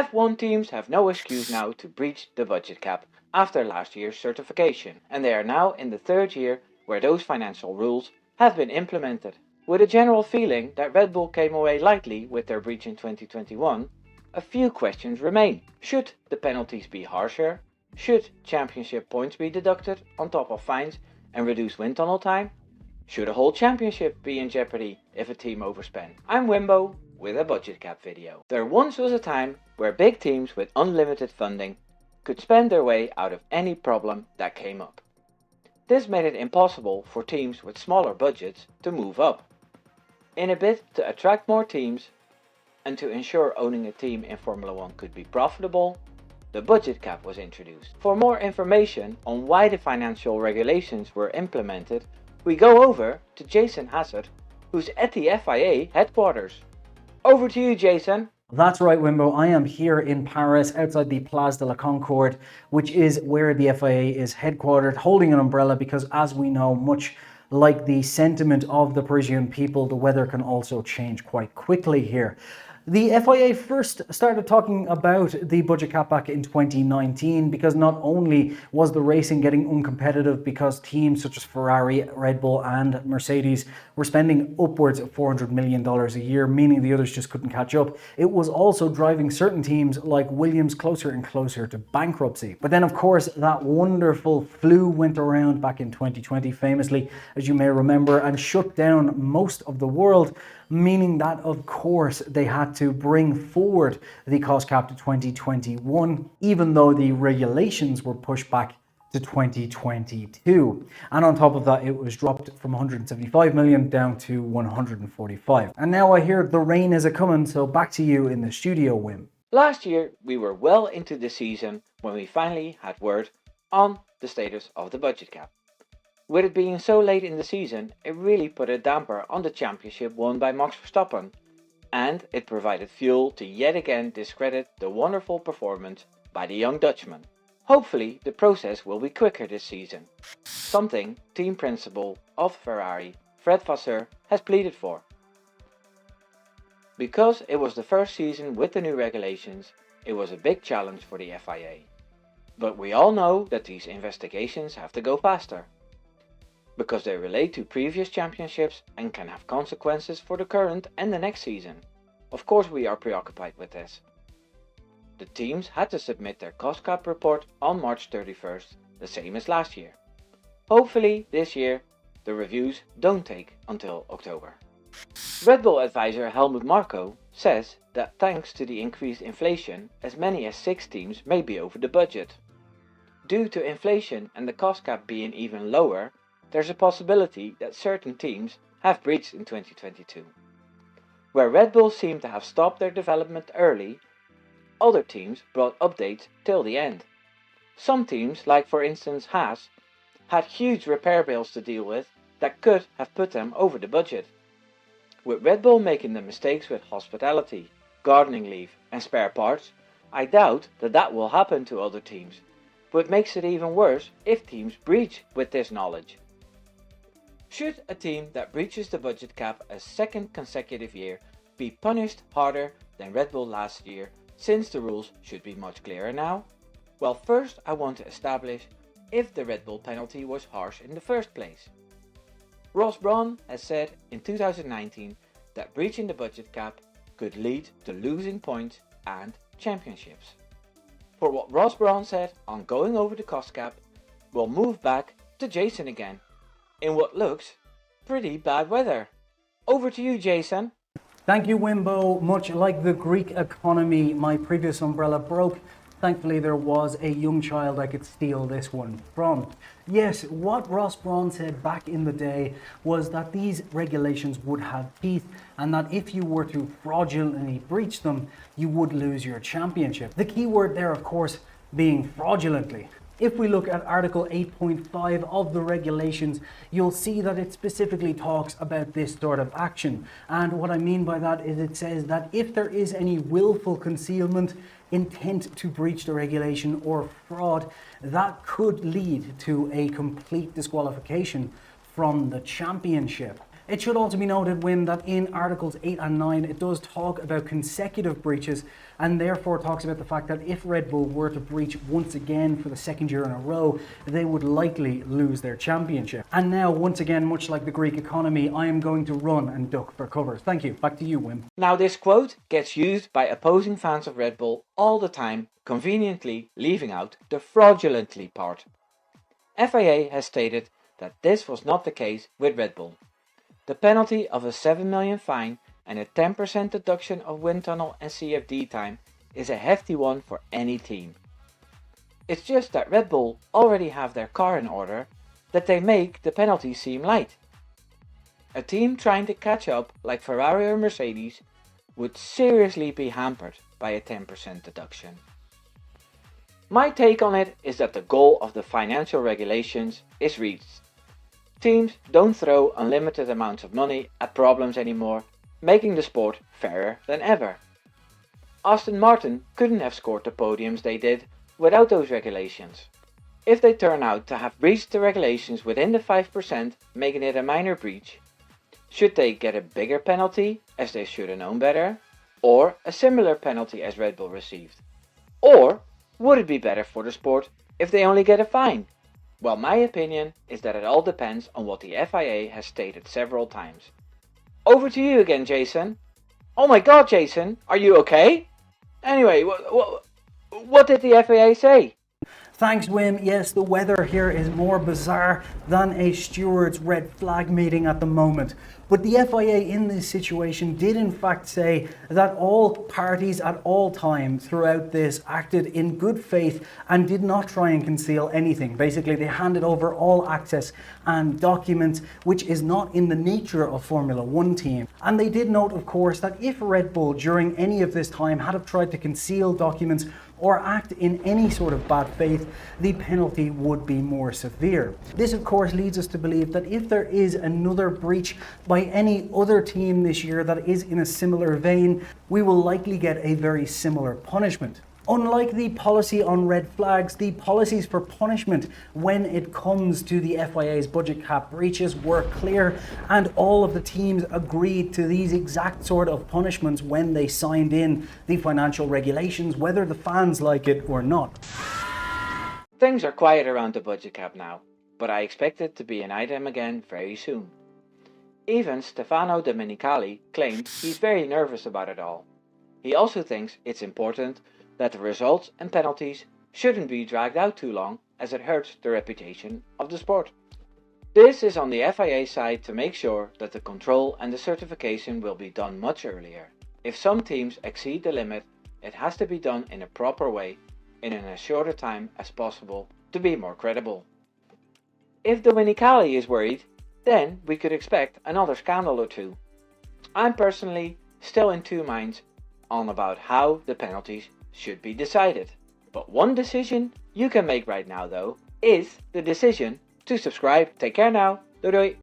F1 teams have no excuse now to breach the budget cap after last year's certification, and they are now in the third year where those financial rules have been implemented. With a general feeling that Red Bull came away lightly with their breach in 2021, a few questions remain. Should the penalties be harsher? Should championship points be deducted on top of fines and reduce wind tunnel time? Should a whole championship be in jeopardy if a team overspent? I'm Wimbo with a budget cap video. There once was a time where big teams with unlimited funding could spend their way out of any problem that came up. This made it impossible for teams with smaller budgets to move up. In a bid to attract more teams and to ensure owning a team in Formula 1 could be profitable, the budget cap was introduced. For more information on why the financial regulations were implemented, we go over to Jason Hassett, who's at the FIA headquarters. Over to you, Jason. That's right, Wimbo. I am here in Paris, outside the Place de la Concorde, which is where the FIA is headquartered, holding an umbrella because, as we know, much like the sentiment of the Parisian people, the weather can also change quite quickly here. The FIA first started talking about the budget cap back in 2019 because not only was the racing getting uncompetitive because teams such as Ferrari, Red Bull and Mercedes were spending upwards of $400 million a year, meaning the others just couldn't catch up, it was also driving certain teams like Williams closer and closer to bankruptcy. But then of course that wonderful flu went around back in 2020 famously, as you may remember, and shut down most of the world, meaning that of course they had to bring forward the cost cap to 2021, even though the regulations were pushed back to 2022. And on top of that, it was dropped from 175 million down to 145. And now I hear the rain is a-coming, so back to you in the studio, Wim. Last year, we were well into the season when we finally had word on the status of the budget cap. With it being so late in the season, it really put a damper on the championship won by Max Verstappen, and it provided fuel to yet again discredit the wonderful performance by the young Dutchman. Hopefully, the process will be quicker this season, something team principal of Ferrari, Fred Vasseur, has pleaded for. Because it was the first season with the new regulations, it was a big challenge for the FIA. But we all know that these investigations have to go faster, because they relate to previous championships and can have consequences for the current and the next season. Of course we are preoccupied with this. The teams had to submit their cost cap report on March 31st, the same as last year. Hopefully this year the reviews don't take until October. Red Bull advisor Helmut Marko says that thanks to the increased inflation, as many as 6 teams may be over the budget. Due to inflation and the cost cap being even lower, there's a possibility that certain teams have breached in 2022. Where Red Bull seemed to have stopped their development early, other teams brought updates till the end. Some teams, like for instance Haas, had huge repair bills to deal with that could have put them over the budget. With Red Bull making the mistakes with hospitality, gardening leave and spare parts, I doubt that will happen to other teams, but it makes it even worse if teams breach with this knowledge. Should a team that breaches the budget cap a second consecutive year be punished harder than Red Bull last year, since the rules should be much clearer now? Well, first I want to establish if the Red Bull penalty was harsh in the first place. Ross Brawn has said in 2019 that breaching the budget cap could lead to losing points and championships. For what Ross Brawn said on going over the cost cap, we'll move back to Jason again, in what looks pretty bad weather. Over to you, Jason. Thank you, Wimbo. Much like the Greek economy, my previous umbrella broke. Thankfully, there was a young child I could steal this one from. Yes, what Ross Brawn said back in the day was that these regulations would have teeth and that if you were to fraudulently breach them, you would lose your championship. The key word there, of course, being fraudulently. If we look at Article 8.5 of the regulations, you'll see that it specifically talks about this sort of action. And what I mean by that is it says that if there is any willful concealment, intent to breach the regulation or fraud, that could lead to a complete disqualification from the championship. It should also be noted, Wim, that in Articles 8 and 9, it does talk about consecutive breaches, and therefore talks about the fact that if Red Bull were to breach once again for the second year in a row, they would likely lose their championship. And now, once again, much like the Greek economy, I am going to run and duck for cover. Thank you. Back to you, Wim. Now this quote gets used by opposing fans of Red Bull all the time, conveniently leaving out the fraudulently part. FIA has stated that this was not the case with Red Bull. The penalty of a 7 million fine and a 10% deduction of wind tunnel and CFD time is a hefty one for any team. It's just that Red Bull already have their car in order that they make the penalty seem light. A team trying to catch up like Ferrari or Mercedes would seriously be hampered by a 10% deduction. My take on it is that the goal of the financial regulations is reached. Teams don't throw unlimited amounts of money at problems anymore, making the sport fairer than ever. Aston Martin couldn't have scored the podiums they did without those regulations. If they turn out to have breached the regulations within the 5%, making it a minor breach, should they get a bigger penalty as they should have known better, or a similar penalty as Red Bull received? Or would it be better for the sport if they only get a fine? Well, my opinion is that it all depends on what the FIA has stated several times. Over to you again, Jason. Oh my god, Jason, are you okay? Anyway, what did the FIA say? Thanks, Wim. Yes, the weather here is more bizarre than a steward's red flag meeting at the moment. But the FIA in this situation did in fact say that all parties at all times throughout this acted in good faith and did not try and conceal anything. Basically, they handed over all access and documents, which is not in the nature of Formula One team. And they did note, of course, that if Red Bull during any of this time had have tried to conceal documents or act in any sort of bad faith, the penalty would be more severe. This of course leads us to believe that if there is another breach by any other team this year that is in a similar vein, we will likely get a very similar punishment. Unlike the policy on red flags, the policies for punishment when it comes to the FIA's budget cap breaches were clear, and all of the teams agreed to these exact sort of punishments when they signed in the financial regulations, whether the fans like it or not. Things are quiet around the budget cap now, but I expect it to be an item again very soon. Even Stefano Domenicali claimed he's very nervous about it all. He also thinks it's important that the results and penalties shouldn't be dragged out too long, as it hurts the reputation of the sport. This is on the FIA side to make sure that the control and the certification will be done much earlier. If some teams exceed the limit, it has to be done in a proper way, in as short a time as possible to be more credible. If Domenicali is worried, then we could expect another scandal or two. I'm personally still in two minds on about how the penalties should be decided. But one decision you can make right now though is the decision to subscribe. Take care now. Doei doei.